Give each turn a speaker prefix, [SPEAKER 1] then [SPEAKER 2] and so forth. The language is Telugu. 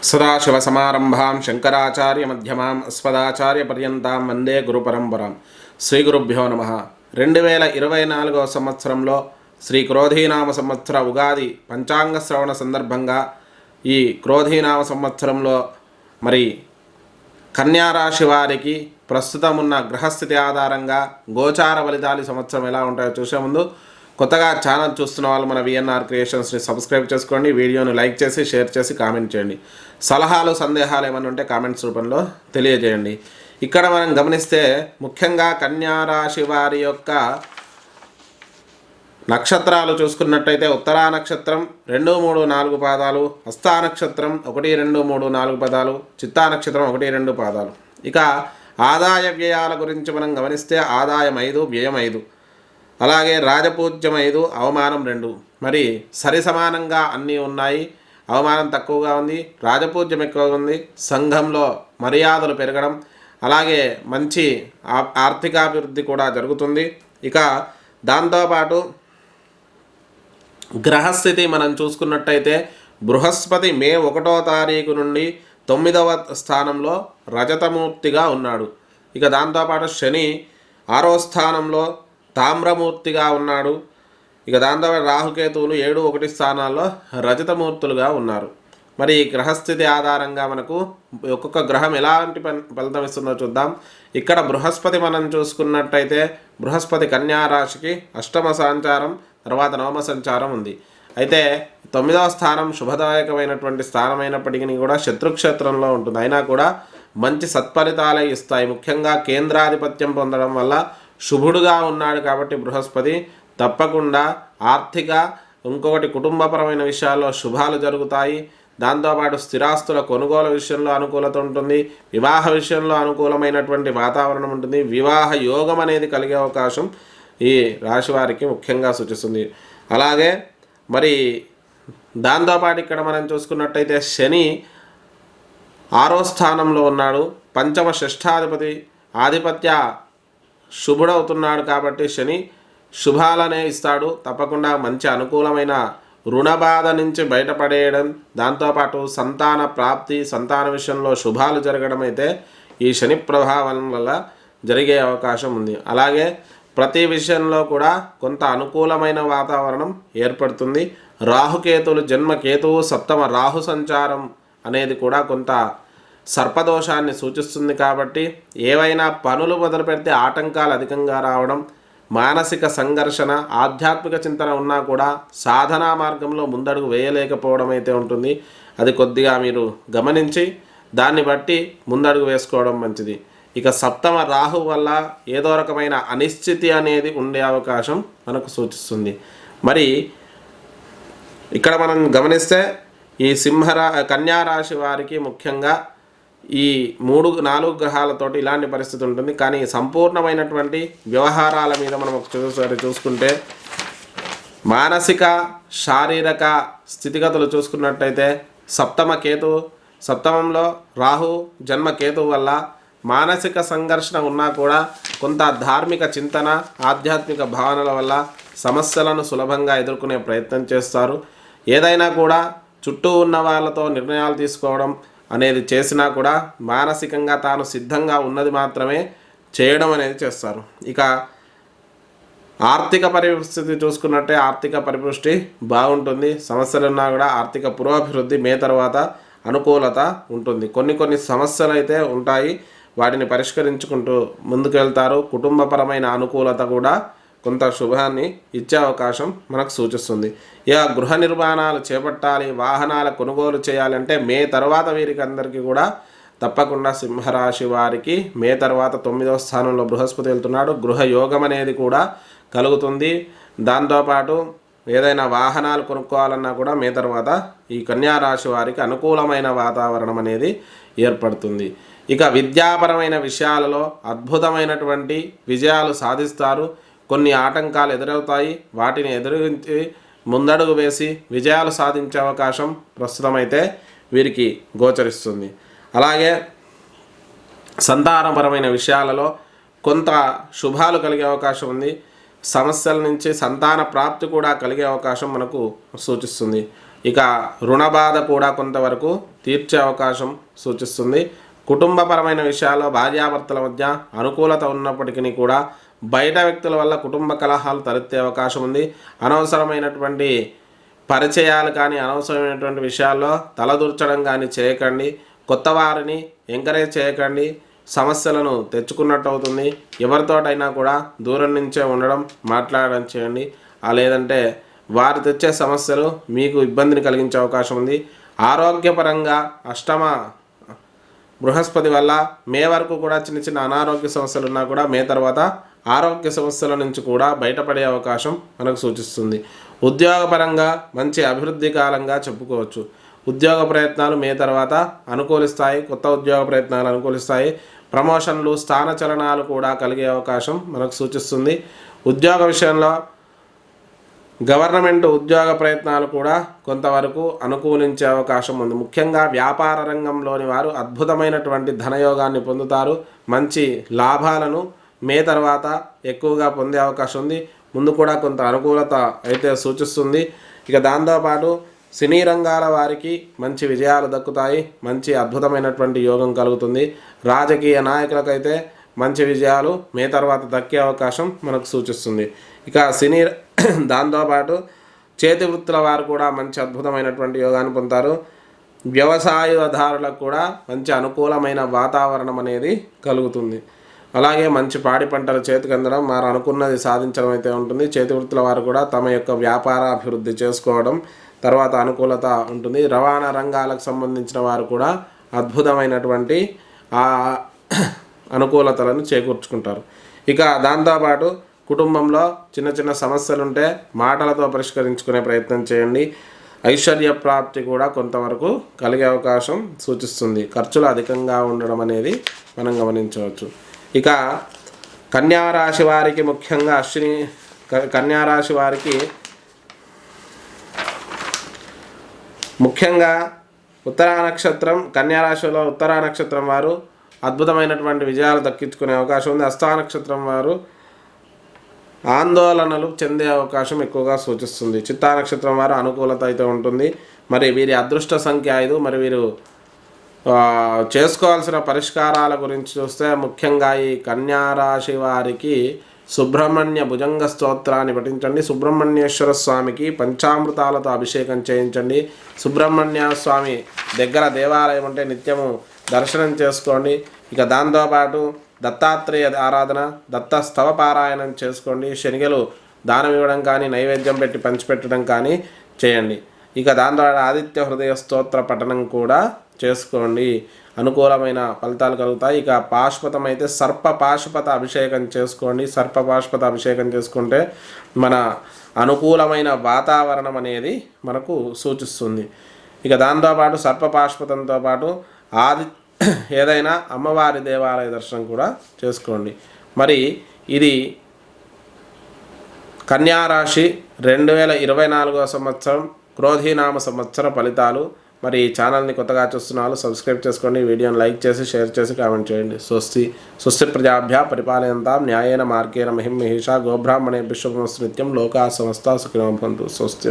[SPEAKER 1] సదాశివసమారంభాం శంకరాచార్యమధ్యమాం అస్మదాచార్యపర్యంతాం వందే గురుపరంపరాం. శ్రీ గురుభ్యో నమః. 2024 సంవత్సరంలో శ్రీ క్రోధీనామ సంవత్సర ఉగాది పంచాంగ శ్రవణ సందర్భంగా ఈ క్రోధీనామ సంవత్సరంలో మరి కన్యారాశి వారికి ప్రస్తుతం ఉన్న గ్రహస్థితి ఆధారంగా గోచార ఫలితాలు సంవత్సరం ఎలా ఉంటాయో చూసే ముందు కొత్తగా ఛానల్ చూస్తున్న వాళ్ళు మన విఎన్ఆర్ క్రియేషన్స్ని సబ్స్క్రైబ్ చేసుకోండి, వీడియోని లైక్ చేసి షేర్ చేసి కామెంట్ చేయండి. సలహాలు సందేహాలు ఏమైనా ఉంటే కామెంట్స్ రూపంలో తెలియజేయండి. ఇక్కడ మనం గమనిస్తే ముఖ్యంగా కన్యారాశి వారి యొక్క నక్షత్రాలు చూసుకున్నట్టయితే ఉత్తరా నక్షత్రం 2, 3, 4 పాదాలు, హస్తా నక్షత్రం 1, 2, 3, 4 పాదాలు, చిత్తా నక్షత్రం 1, 2 పాదాలు. ఇక ఆదాయ వ్యయాల గురించి మనం గమనిస్తే ఆదాయం 5, వ్యయం 5, అలాగే రాజపూజ్యం 5, అవమానం 2. మరి సరి సమానంగా అన్నీ ఉన్నాయి. అవమానం తక్కువగా ఉంది, రాజపూజ్యం ఎక్కువగా ఉంది. సంఘంలో మర్యాదలు పెరగడం, అలాగే మంచి ఆర్థికాభివృద్ధి కూడా జరుగుతుంది. ఇక దాంతోపాటు గ్రహస్థితి మనం చూసుకున్నట్టయితే బృహస్పతి మే 1వ తారీఖు నుండి 9వ స్థానంలో రజతమూర్తిగా ఉన్నాడు. ఇక దాంతోపాటు శని 6వ స్థానంలో తామ్రమూర్తిగా ఉన్నాడు. ఇక దాంతోపాటు రాహుకేతువులు 7, 1 స్థానాల్లో రజతమూర్తులుగా ఉన్నారు. మరి ఈ గ్రహస్థితి ఆధారంగా మనకు ఒక్కొక్క గ్రహం ఎలాంటి ఫలితం ఇస్తుందో చూద్దాం. ఇక్కడ బృహస్పతి మనం చూసుకున్నట్టయితే బృహస్పతి కన్యారాశికి 8వ సంచారం, తర్వాత 9వ సంచారం ఉంది. అయితే 9వ స్థానం శుభదాయకమైనటువంటి స్థానం అయినప్పటికీ కూడా శత్రుక్షేత్రంలో ఉంటుంది. అయినా కూడా మంచి సత్ఫలితాలే ఇస్తాయి. ముఖ్యంగా కేంద్రాధిపత్యం పొందడం వల్ల శుభుడుగా ఉన్నాడు కాబట్టి బృహస్పతి తప్పకుండా ఆర్థిక, ఇంకొకటి కుటుంబపరమైన విషయాల్లో శుభాలు జరుగుతాయి. దాంతోపాటు స్థిరాస్తుల కొనుగోలు విషయంలో అనుకూలత ఉంటుంది. వివాహ విషయంలో అనుకూలమైనటువంటి వాతావరణం ఉంటుంది. వివాహ యోగం అనేది కలిగే అవకాశం ఈ రాశి వారికి ముఖ్యంగా సూచిస్తుంది. అలాగే మరి దాంతోపాటు ఇక్కడ మనం చూసుకున్నట్టయితే శని 6వ స్థానంలో ఉన్నాడు. పంచమ షష్ఠాధిపతి ఆధిపత్య శుభుడవుతున్నాడు కాబట్టి శని శుభాలనే ఇస్తాడు. తప్పకుండా మంచి అనుకూలమైన రుణబాధ నుంచి బయటపడేయడం, దాంతోపాటు సంతాన ప్రాప్తి, సంతాన విషయంలో శుభాలు జరగడం అయితే ఈ శని ప్రభావం వల్ల జరిగే అవకాశం ఉంది. అలాగే ప్రతి విషయంలో కూడా కొంత అనుకూలమైన వాతావరణం ఏర్పడుతుంది. రాహుకేతువులు జన్మకేతువు 7వ రాహు సంచారం అనేది కూడా కొంత సర్పదోషాన్ని సూచిస్తుంది. కాబట్టి ఏవైనా పనులు మొదలు పెడితే ఆటంకాలు అధికంగా రావడం, మానసిక సంఘర్షణ, ఆధ్యాత్మిక చింతన ఉన్నా కూడా సాధనా మార్గంలో ముందడుగు వేయలేకపోవడం అయితే ఉంటుంది. అది కొద్దిగా మీరు గమనించి దాన్ని బట్టి ముందడుగు వేసుకోవడం మంచిది. ఇక 7వ రాహు వల్ల ఏదో రకమైన అనిశ్చితి అనేది ఉండే అవకాశం మనకు సూచిస్తుంది. మరి ఇక్కడ మనం గమనిస్తే ఈ కన్యారాశి వారికి ముఖ్యంగా ఈ 3, 4 గ్రహాలతోటి ఇలాంటి పరిస్థితి ఉంటుంది. కానీ సంపూర్ణమైనటువంటి వ్యవహారాల మీద మనం ఒకసారి చూసుకుంటే మానసిక, శారీరక స్థితిగతులు చూసుకున్నట్టయితే 7వ రాహు జన్మకేతువు వల్ల మానసిక సంఘర్షణ ఉన్నా కూడా కొంత ధార్మిక చింతన, ఆధ్యాత్మిక భావనల వల్ల సమస్యలను సులభంగా ఎదుర్కొనే ప్రయత్నం చేస్తారు. ఏదైనా కూడా చుట్టూ ఉన్న వాళ్ళతో నిర్ణయాలు తీసుకోవడం అనేది చేసినా కూడా మానసికంగా తాను సిద్ధంగా ఉన్నది మాత్రమే చేయడం అనేది చేస్తారు. ఇక ఆర్థిక పరిస్థితి చూసుకున్నట్టే ఆర్థిక పరిపుష్టి బాగుంటుంది. సమస్యలున్నా కూడా ఆర్థిక పురోభివృద్ధి మే తర్వాత అనుకూలత ఉంటుంది. కొన్ని సమస్యలు అయితే ఉంటాయి, వాటిని పరిష్కరించుకుంటూ ముందుకు వెళ్తారు. కుటుంబపరమైన అనుకూలత కూడా కొంత శుభాన్ని ఇచ్చే అవకాశం మనకు సూచిస్తుంది. ఇక గృహ నిర్మాణాలు చేపట్టాలి, వాహనాల కొనుగోలు చేయాలంటే మే తర్వాత వీరికి అందరికీ కూడా తప్పకుండా సింహరాశి వారికి మే తర్వాత 9వ స్థానంలో బృహస్పతి వెళ్తున్నాడు. గృహ యోగం అనేది కూడా కలుగుతుంది. దాంతోపాటు ఏదైనా వాహనాలు కొనుక్కోవాలన్నా కూడా మే తర్వాత ఈ కన్యారాశి వారికి అనుకూలమైన వాతావరణం అనేది ఏర్పడుతుంది. ఇక విద్యాపరమైన విషయాలలో అద్భుతమైనటువంటి విజయాలు సాధిస్తారు. కొన్ని ఆటంకాలు ఎదురవుతాయి, వాటిని ఎదురించి ముందడుగు వేసి విజయాలు సాధించే అవకాశం ప్రస్తుతమైతే వీరికి గోచరిస్తుంది. అలాగే సంతానపరమైన విషయాలలో కొంత శుభాలు కలిగే అవకాశం ఉంది. సమస్యల నుంచి సంతాన ప్రాప్తి కూడా కలిగే అవకాశం మనకు సూచిస్తుంది. ఇక రుణ బాధ కూడా కొంతవరకు తీర్చే అవకాశం సూచిస్తుంది. కుటుంబపరమైన విషయాల్లో భార్యాభర్తల మధ్య అనుకూలత ఉన్నప్పటికీ కూడా బయట వ్యక్తుల వల్ల కుటుంబ కలహాలు తలెత్తే అవకాశం ఉంది. అనవసరమైనటువంటి పరిచయాలు కానీ అనవసరమైనటువంటి విషయాల్లో తలదూర్చడం కానీ చేయకండి. కొత్త వారిని ఎంకరేజ్ చేయకండి. సమస్యలను తెచ్చుకున్నట్టు అవుతుంది. ఎవరితోటైనా కూడా దూరం నుంచే ఉండడం, మాట్లాడడం చేయండి. లేదంటే వారు తెచ్చే సమస్యలు మీకు ఇబ్బందిని కలిగించే అవకాశం ఉంది. ఆరోగ్యపరంగా అష్టమ బృహస్పతి వల్ల మే వరకు కూడా చిన్న చిన్న అనారోగ్య సమస్యలు ఉన్నా కూడా మే తర్వాత ఆరోగ్య సమస్యల నుంచి కూడా బయటపడే అవకాశం మనకు సూచిస్తుంది. ఉద్యోగపరంగా మంచి అభివృద్ధి కాలంగా చెప్పుకోవచ్చు. ఉద్యోగ ప్రయత్నాలు మే తర్వాత అనుకూలిస్తాయి. కొత్త ఉద్యోగ ప్రయత్నాలు అనుకూలిస్తాయి. ప్రమోషన్లు, స్థానచలనాలు కూడా కలిగే అవకాశం మనకు సూచిస్తుంది. ఉద్యోగ విషయంలో గవర్నమెంట్ ఉద్యోగ ప్రయత్నాలు కూడా కొంతవరకు అనుకూలించే అవకాశం ఉంది. ముఖ్యంగా వ్యాపార రంగంలోని వారు అద్భుతమైనటువంటి ధనయోగాన్ని పొందుతారు. మంచి లాభాలను మే తర్వాత ఎక్కువగా పొందే అవకాశం ఉంది. ముందు కూడా కొంత అనుకూలత అయితే సూచిస్తుంది. ఇక దాంతోపాటు సినీ రంగాల వారికి మంచి విజయాలు దక్కుతాయి. మంచి అద్భుతమైనటువంటి యోగం కలుగుతుంది. రాజకీయ నాయకులకైతే మంచి విజయాలు మే తర్వాత దక్కే అవకాశం మనకు సూచిస్తుంది. ఇక సినీ దాంతోపాటు చేతి వృత్తుల వారు కూడా మంచి అద్భుతమైనటువంటి యోగాన్ని పొందుతారు. వ్యవసాయదారులకు కూడా మంచి అనుకూలమైన వాతావరణం అనేది కలుగుతుంది. అలాగే మంచి పాడి పంటలు చేతికి అందడం, వారు అనుకున్నది సాధించడం అయితే ఉంటుంది. చేతి వృత్తుల వారు కూడా తమ యొక్క వ్యాపార అభివృద్ధి చేసుకోవడం తర్వాత అనుకూలత ఉంటుంది. రవాణా రంగాలకు సంబంధించిన వారు కూడా అద్భుతమైనటువంటి అనుకూలతలను చేకూర్చుకుంటారు. ఇక దాంతోపాటు కుటుంబంలో చిన్న చిన్న సమస్యలుంటే మాటలతో పరిష్కరించుకునే ప్రయత్నం చేయండి. ఐశ్వర్య ప్రాప్తి కూడా కొంతవరకు కలిగే అవకాశం సూచిస్తుంది. ఖర్చులు అధికంగా ఉండడం అనేది మనం గమనించవచ్చు. ఇక కన్యారాశి వారికి ముఖ్యంగా కన్యారాశి వారికి ముఖ్యంగా ఉత్తరా నక్షత్రం, కన్యారాశిలో ఉత్తరా నక్షత్రం వారు అద్భుతమైనటువంటి విజయాలు దక్కించుకునే అవకాశం ఉంది. హస్తా నక్షత్రం వారు ఆందోళనలు చెందే అవకాశం ఎక్కువగా సూచిస్తుంది. చిత్తా నక్షత్రం వారు అనుకూలత అయితే ఉంటుంది. మరి వీరి అదృష్ట సంఖ్య 5. మరి వీరు చేసుకోవాల్సిన పరిష్కారాల గురించి చూస్తే ముఖ్యంగా ఈ కన్యారాశి వారికి సుబ్రహ్మణ్య భుజంగ స్తోత్రాన్ని పఠించండి. సుబ్రహ్మణ్యేశ్వర స్వామికి పంచామృతాలతో అభిషేకం చేయించండి. సుబ్రహ్మణ్య స్వామి దగ్గర దేవాలయం ఉంటే నిత్యము దర్శనం చేసుకోండి. ఇక దాంతోపాటు దత్తాత్రేయ ఆరాధన, దత్త స్తవ పారాయణం చేసుకోండి. శనిగలు దానం ఇవ్వడం కానీ, నైవేద్యం పెట్టి పంచిపెట్టడం కానీ చేయండి. ఇక దాంతో ఆదిత్య హృదయ స్తోత్ర పఠనం కూడా చేసుకోండి. అనుకూలమైన ఫలితాలు కలుగుతాయి. ఇక పాశుపతం అయితే సర్ప పాశుపత అభిషేకం చేసుకోండి. సర్ప పాశుపత అభిషేకం చేసుకుంటే మన అనుకూలమైన వాతావరణం అనేది మనకు సూచిస్తుంది. ఇక దాంతోపాటు సర్ప పాశుపతంతో పాటు ఏదైనా అమ్మవారి దేవాలయ దర్శనం కూడా చేసుకోండి. మరి ఇది కన్యారాశి 2024 సంవత్సరం క్రోధీనామ సంవత్సర ఫలితాలు. మరి ఈ ఛానల్ని కొత్తగా చూస్తున్నారు, సబ్స్క్రైబ్ చేసుకోండి. వీడియోని లైక్ చేసి షేర్ చేసి కామెంట్ చేయండి. స్వస్తి ప్రజాభ్య పరిపాలయంతాం న్యాయేన మార్గేణ మహిం మహిషా గోబ్రాహ్మణేభ్యో శుభమస్తు నిత్యం లోకా సమస్తా సుఖినో భవంతు. స్వస్తి.